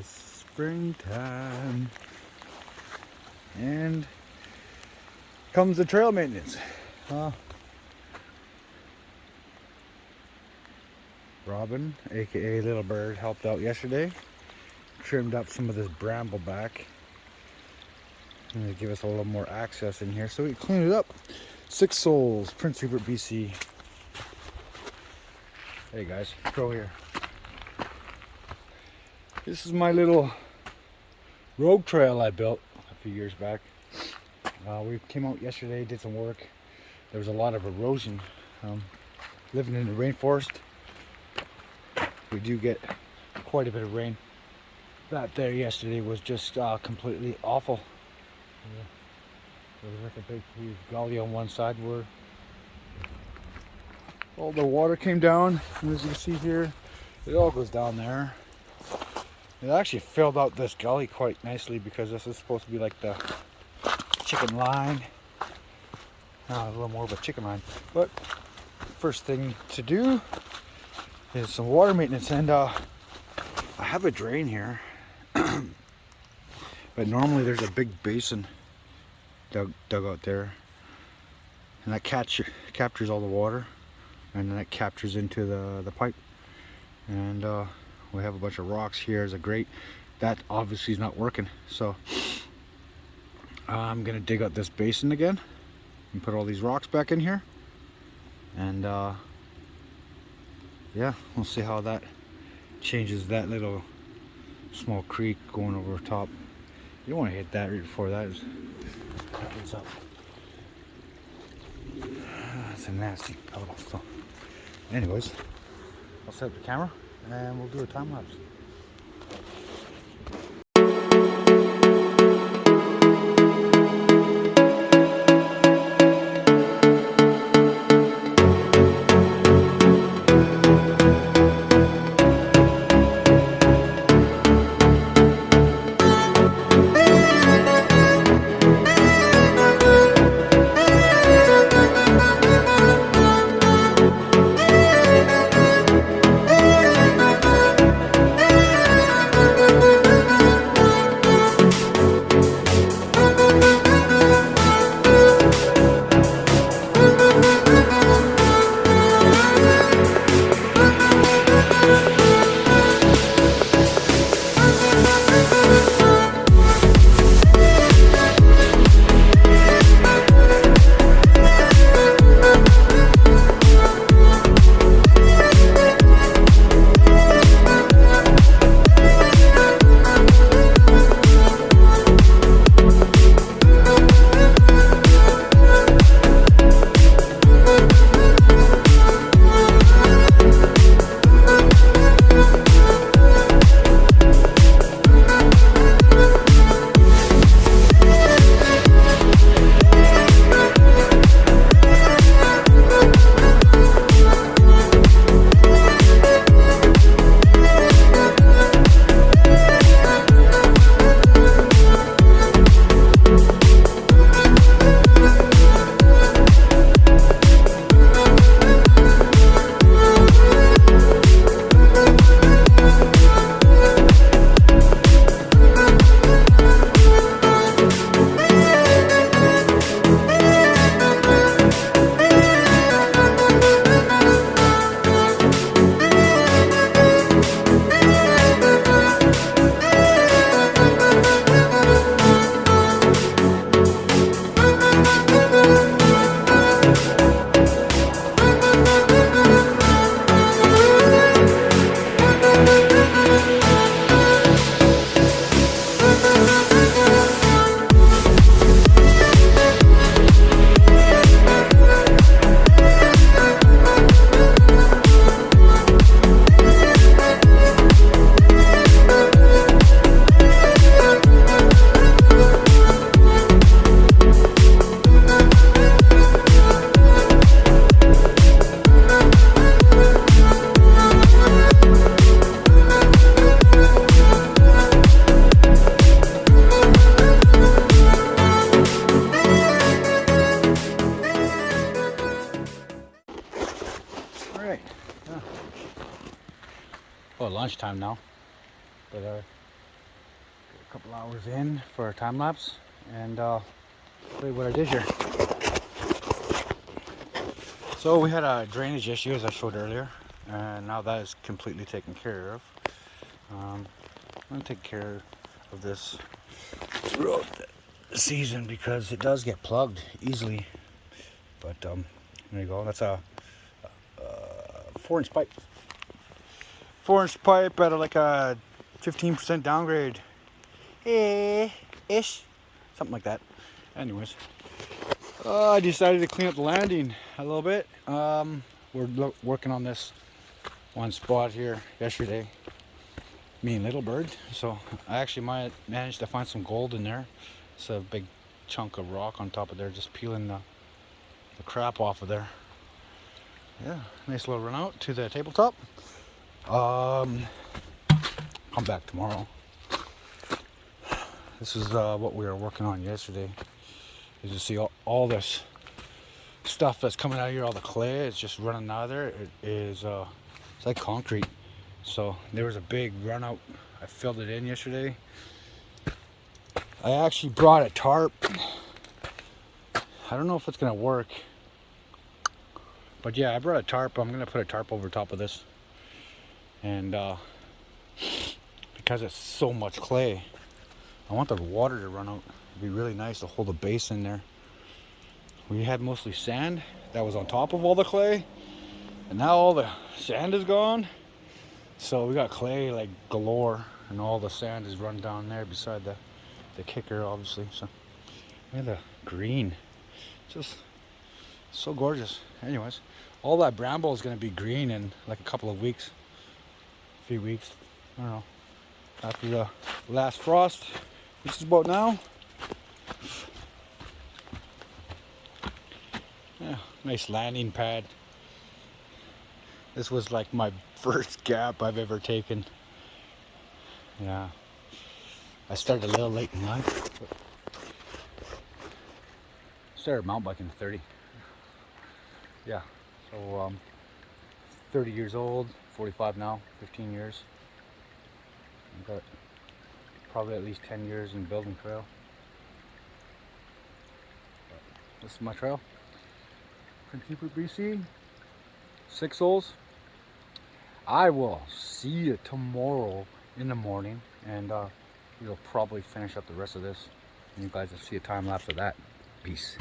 springtime. And comes the trail maintenance. Robin, aka Little Bird, helped out yesterday. Trimmed up some of this bramble back. And they give us a little more access in here. So we cleaned it up. 6 Souls, Prince Rupert, BC. Hey guys, go here. This is my little rogue trail I built a few years back. We came out yesterday, did some work. There was a lot of erosion. Living in the rainforest, we do get quite a bit of rain. That there yesterday was just completely awful. There was like a big huge gully on one side where all the water came down, and as you can see here, it all goes down there. It actually filled out this gully quite nicely because this is supposed to be like the chicken line. A little more of a chicken line. But first thing to do is some water maintenance, and I have a drain here. But normally there's a big basin dug out there, and that captures all the water, and then it captures into the pipe. And we have a bunch of rocks here as a grate. That obviously is not working, so I'm gonna dig out this basin again and put all these rocks back in here, and yeah, we'll see how that changes that little small creek going over top. You don't want to hit that right before that opens up. That's a nasty puddle. So anyways, I'll set up the camera and we'll do a time lapse. Well, lunchtime now, but a couple hours in for a time lapse, and show you what I did here. So we had a drainage issue, as I showed earlier, and now that is completely taken care of. I'm going to take care of this throughout the season because it does get plugged easily. But there you go. That's a 4-inch pipe. 4-inch pipe at like a 15% downgrade. Ish. Something like that. Anyways. I decided to clean up the landing a little bit. We're working on this one spot here yesterday. Me and Little Bird. So I actually managed to find some gold in there. It's a big chunk of rock on top of there, just peeling the crap off of there. Yeah, nice little run out to the tabletop. Come back tomorrow. This is what we were working on yesterday. As you see, all this stuff that's coming out of here, all the clay, it's just running out of there. It is it's like concrete. So there was a big run out. I filled it in yesterday. I actually brought a tarp. I don't know if it's gonna work, but yeah, I brought a tarp. I'm gonna put a tarp over top of this, and because it's so much clay, I want the water to run out. It'd be really nice to hold a base in there. We had mostly sand that was on top of all the clay, and now all the sand is gone. So we got clay like galore, and all the sand is run down there beside the kicker, obviously. So look at the green, just so gorgeous. Anyways, all that bramble is going to be green in like a couple of weeks, a few weeks, I don't know, after the last frost, which is about now. Yeah, nice landing pad. This was like my first gap I've ever taken. Yeah, I started a little late in life. Started mountain biking at 30. Yeah, so 30 years old, 45 now, 15 years. I've got probably at least 10 years in building trail. But this is my trail. Vancouver, BC. 6 holes. I will see you tomorrow in the morning, and we'll probably finish up the rest of this, and you guys will see a time lapse of that. Peace.